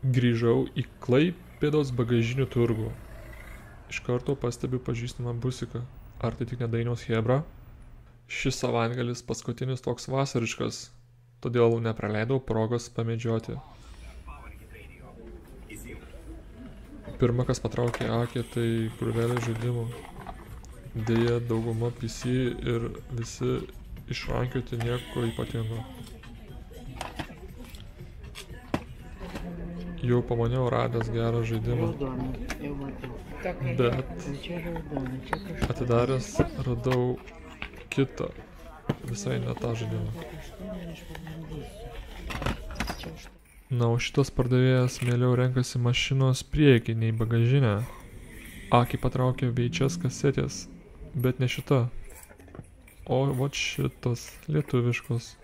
Grįžau į Klaipėdos bagažinių turgų. Iš karto pastebiu pažįstamą busiką. Ar tai tik ne Dainiaus chebra? Šis savaitgalis paskutinis toks vasariškas, todėl nepraleidau progos pamedžioti. Pirma, kas patraukė akį, tai krūvelė žaidimų. Deja, dauguma PC ir visi išrankioti nieko ypatingo. Jau pamaniau radęs gerą žaidimą, bet atidaręs radau kitą, visai ne tą žaidimą. Na, o šitas pardavėjas mieliau renkasi mašinos priekį nei bagažinę. Akį patraukė VHS kasetės, bet ne šita. O vat šitas lietuviškos.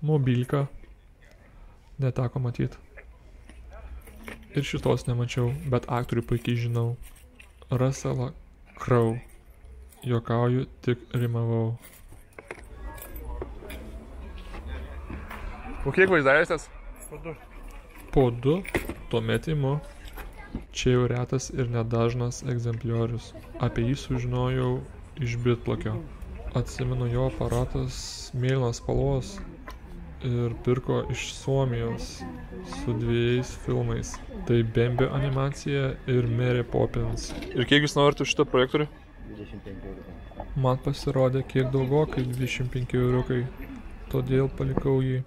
Mobilka. Neteko matyti. Ir šitos nemačiau, bet aktorių puikiai žinau. Russellą Crowe. Juokauju, tik rimavau. Po kiek vaizdavėsės? Po 2, tuomet imu. Čia jau retas ir nedažnas egzempliorius. Apie jį sužinojau iš Bitplakio. Atsimenu, jo aparatas mėlynos spalvos ir pirko iš Suomijos su 2 filmais. Tai Bambi animacija ir Mary Poppins. Ir kiek jūs norite šitą projektorių? 25 eurų. Man pasirodė kiek daugokai 25 eurukai, todėl palikau jį.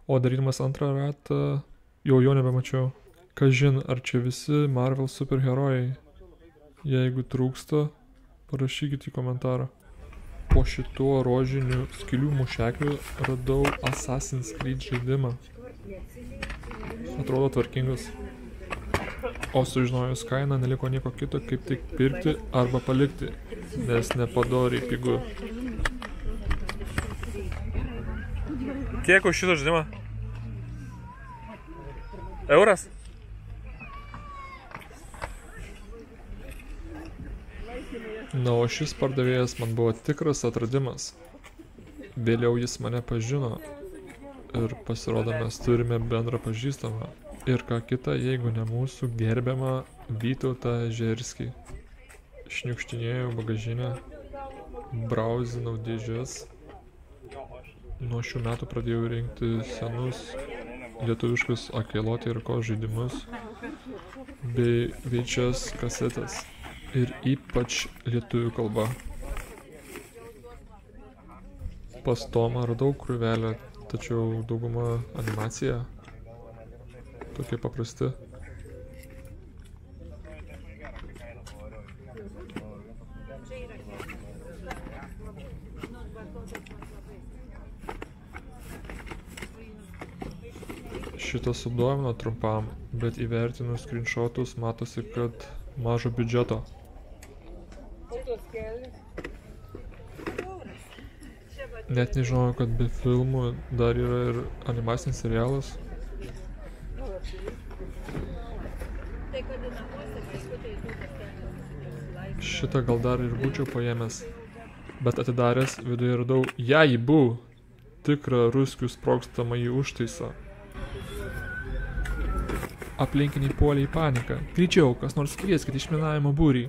O darydamas antrą ratą jo nebemačiau. Kažin, ar čia visi Marvel superherojai? Jeigu trūksta, parašykite į komentarą. Po šituo rožiniu skylių mušekliu radau Assassin's Creed žaidimą. Atrodo tvarkingas. O sužinojus kainą neliko nieko kito, kaip tik pirkti arba palikti, nes nepadoriai pigu. Kiek už šitą žaidimą? Euras? Na, o šis pardavėjas man buvo tikras atradimas. Vėliau jis mane pažino ir pasirodo mes turime bendrą pažįstamą. Ir ką kita, jeigu ne mūsų gerbiamą Vytautą Žerskį. Šniukštinėjau bagažinę, brauzinau dėžes. Nuo šių metų pradėjau rinkti senus lietuviškus Akelote ir Ko žaidimus bei VHS kasetės. Ir ypač lietuvių kalba. Pas Tomą radau krūvelę, tačiau dauguma animacija. Tokie paprasti. Šitas sudomino trumpam, bet įvertinus screenshotus matosi, kad mažo biudžeto. Net nežinojau, kad be filmų dar yra ir animacinis serialas. Šitą gal dar ir būčiau paėmęs, bet atidaręs viduje radau Jaibu, tikrą ruskių sprogstamąjį užtaisą. Aplinkiniai puolė į paniką. Greičiau, kas nors kvieskit išminavimo būrį.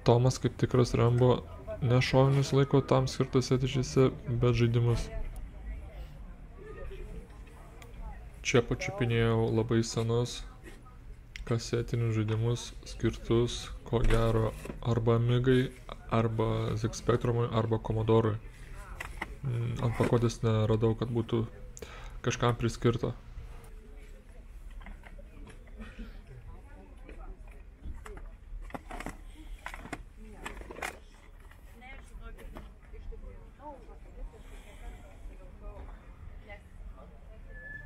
Tomas kaip tikras Rambo nešovinius laiko tam skirtose dėžėse, bet žaidimus. Čia pačiupinėjau labai senus kasetinius žaidimus skirtus, ko gero, arba Amigai, arba ZX Spectrumui, arba Commodorui. Ant pakuotės neradau, kad būtų kažkam priskirta.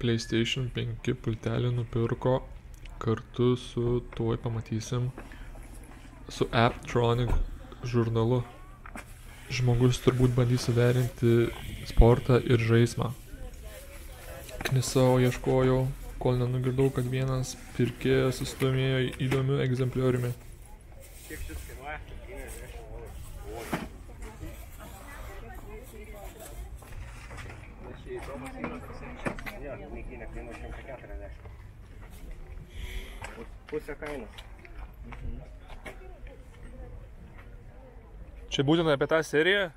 PlayStation 5 pultelį nupirko kartu su, tuoj pamatysim, su Apptronic žurnalu. Žmogus turbūt bandys suderinti sportą ir žaismą. Knisau, ieškojau, kol nenugirdau, kad vienas pirkėjas susidomėjo įdomiu egzemplioriumi. Pusę kainos. Čia būtent apie tą seriją?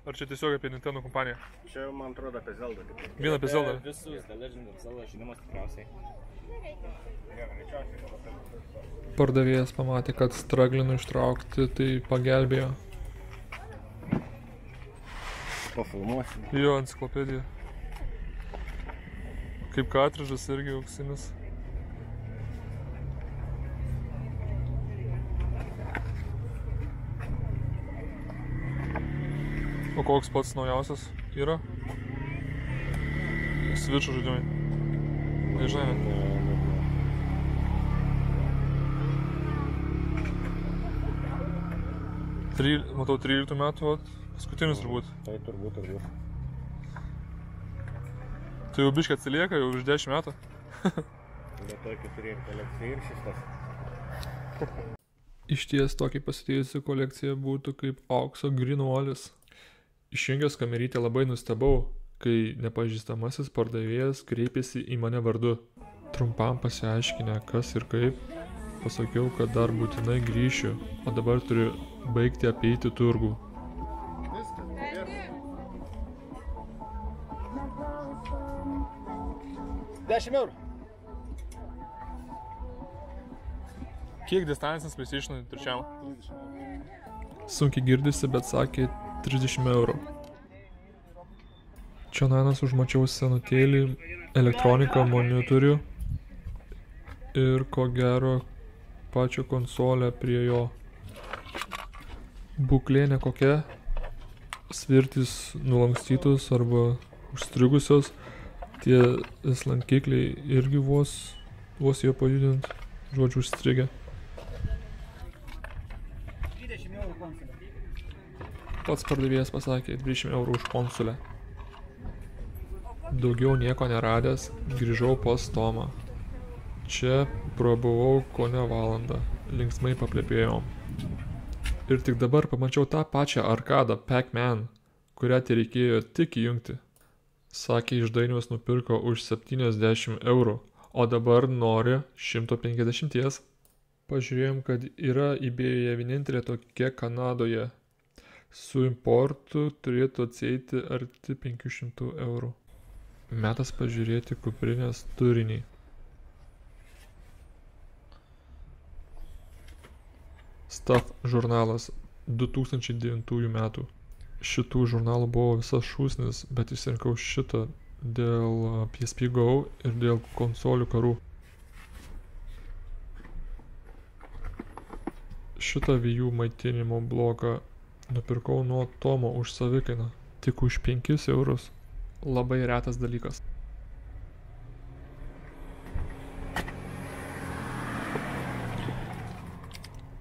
Ar čia tiesiog apie Nintendo kompaniją? Čia, man atrodo, apie Zelda. Vien apie Zelda. Visus The Legend of Zelda žinimas tikriausiai. Pardavėjas pamatė, kad straglinu ištraukti, tai pagelbėjo. Pafilmuosim. Jo, enciklopedija. Kaip kartridžas irgi auksinis. O koks pats naujausias yra? Switch žaidimai. Nežinai, ne? Matau 13 metų, vat, paskutinis turbūt. Tai turbūt. Tai jau biškai atsilieka, jau už 10 metų. Bet tokį turėjai kolekciją ir šis. Iš ties tokį pasitėjusi kolekcija būtų kaip aukso grynuolis. Išjungęs kamerytę labai nustebau, kai nepažįstamasis pardavėjas kreipėsi į mane vardu. Trumpam pasiaiškinę, kas ir kaip, pasakiau, kad dar būtinai grįšiu, o dabar turiu baigti apeiti turgų. €10. Kiek distancinis PlayStation 3? Sunkiai girdisi, bet sakė 30 eurų. Čionainas užmačiau senutėlį, elektroniką, monitorių ir ko gero pačią konsolę prie jo. Būklė nekokia, svirtys nulankstytos arba užstrigusios, tie slankikliai irgi vos jo pajudint, žodžiu užstrigę. 20 eurų konsolę. Pats pardavėjas pasakė 20 eurų už konsolę. Daugiau nieko neradęs, grįžau pas Tomą. Čia prabuvau kone valandą, linksmai paplepėjom. Ir tik dabar pamačiau tą pačią arkadą Pac-Man, kurią tai reikėjo tik įjungti. Sakė, iš Dainiaus nupirko už 70 eurų, o dabar nori 150. Pažiūrėjom, kad yra eBay'e vienintelė tokia Kanadoje. Su importu turėtų atsieiti arti 500 eurų. Metas pažiūrėti kuprinės turinį. Stuff žurnalas 2009 metų. Šitų žurnalų buvo visas šūsnis, bet išsirinkau šitą dėl PSP Go ir dėl konsolių karų. Šitą Wii U maitinimo bloką nupirkau nuo Tomo už savikainą, tik už 5 eurus. Labai retas dalykas.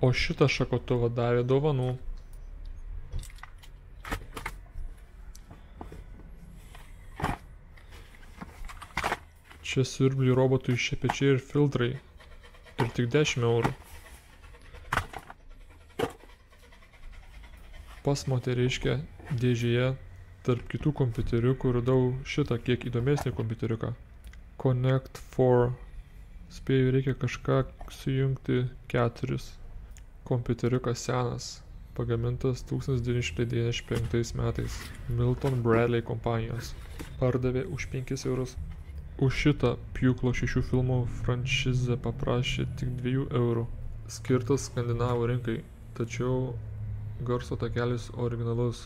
O šitą šakotuvą davė dovanų. Čia siurbliui robotui šepečiai ir filtrai. Ir tik 10 eurų. Pas moteriškę dėžėje tarp kitų kompiuteriukų radau šitą kiek įdomesnį kompiuteriuką. Connect 4. Spėju, reikia kažką sujungti 4. Kompiuteriukas senas, pagamintas 1995 metais. Milton Bradley kompanijos. Pardavė už 5 eurus. Už šitą Pjūklo 6 filmų franšizę paprašė tik 2 eurų. Skirtas skandinavų rinkai, tačiau garso takelis originalus.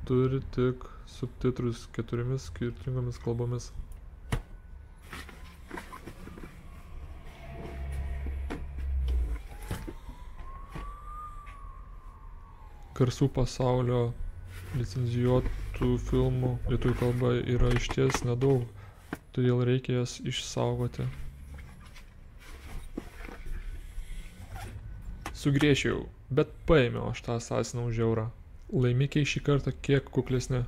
Turi tik subtitrus 4 skirtingomis kalbomis. Garsų pasaulio licencijuotų filmų lietuvių kalba yra išties nedaug, todėl reikia jas išsaugoti. Sugriežčiau, bet paėmiau aš tą asasiną už eurą. Laimikiai šį kartą kiek kuklesni.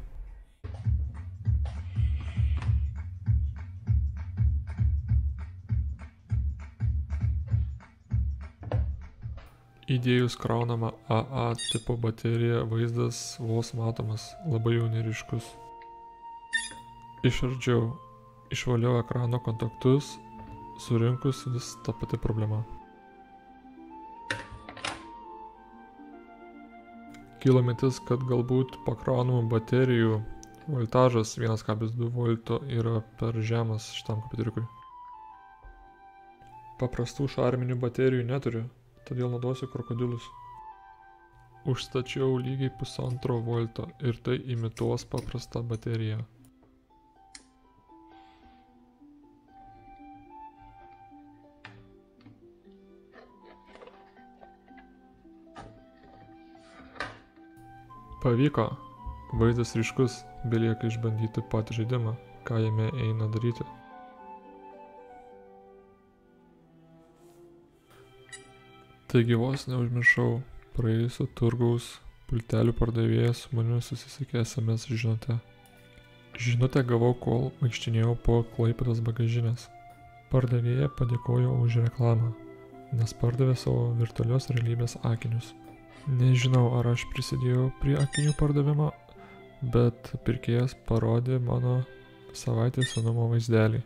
Įdėjus kraunamą AA tipo bateriją vaizdas vos matomas, labai jau neryškus. Išardžiau, išvaliau ekrano kontaktus, Surinkus vis ta pati problema. Kilo mintis, kad galbūt pakraunamų baterijų voltažas 1,2 volto yra per žemas šitam kompiuteriukui. Paprastų šarminių baterijų neturiu, todėl naudosiu krokodilus. Užstačiau lygiai 1,5 volto ir tai imituos paprastą bateriją. Pavyko. Vaizdas ryškus, belieka išbandyti patį žaidimą, ką jame eina daryti. Taigi vos neužmiršau, praėjusio turgaus pultelių pardavėjas su manimi susisiekė SMS žinute. Žinutę gavau, kol vaikštinėjau po Klaipėdos bagažinės. Pardavėja padėkojo už reklamą, nes pardavė savo virtualios realybės akinius. Nežinau, ar aš prisidėjau prie akinių pardavimo, bet pirkėjas parodė mano savaitės senumo vaizdelį.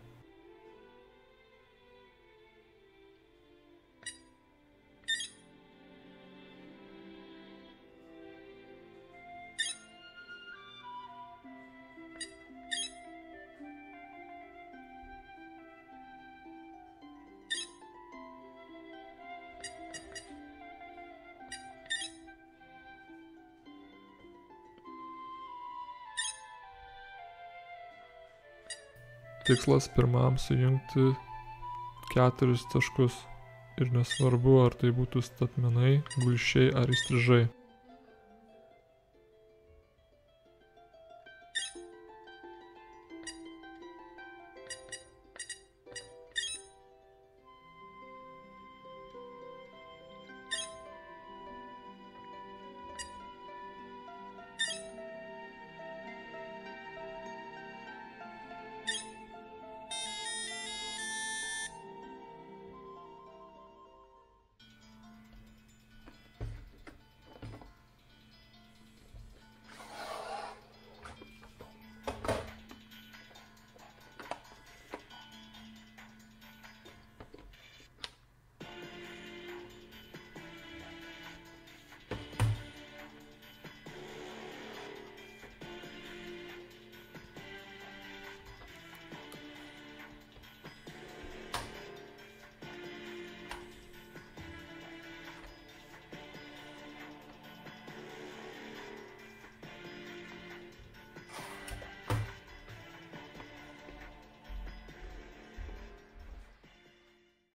Tikslas pirmam sujungti 4 taškus ir nesvarbu, ar tai būtų statmenai, gulsčiai ar įstrižai.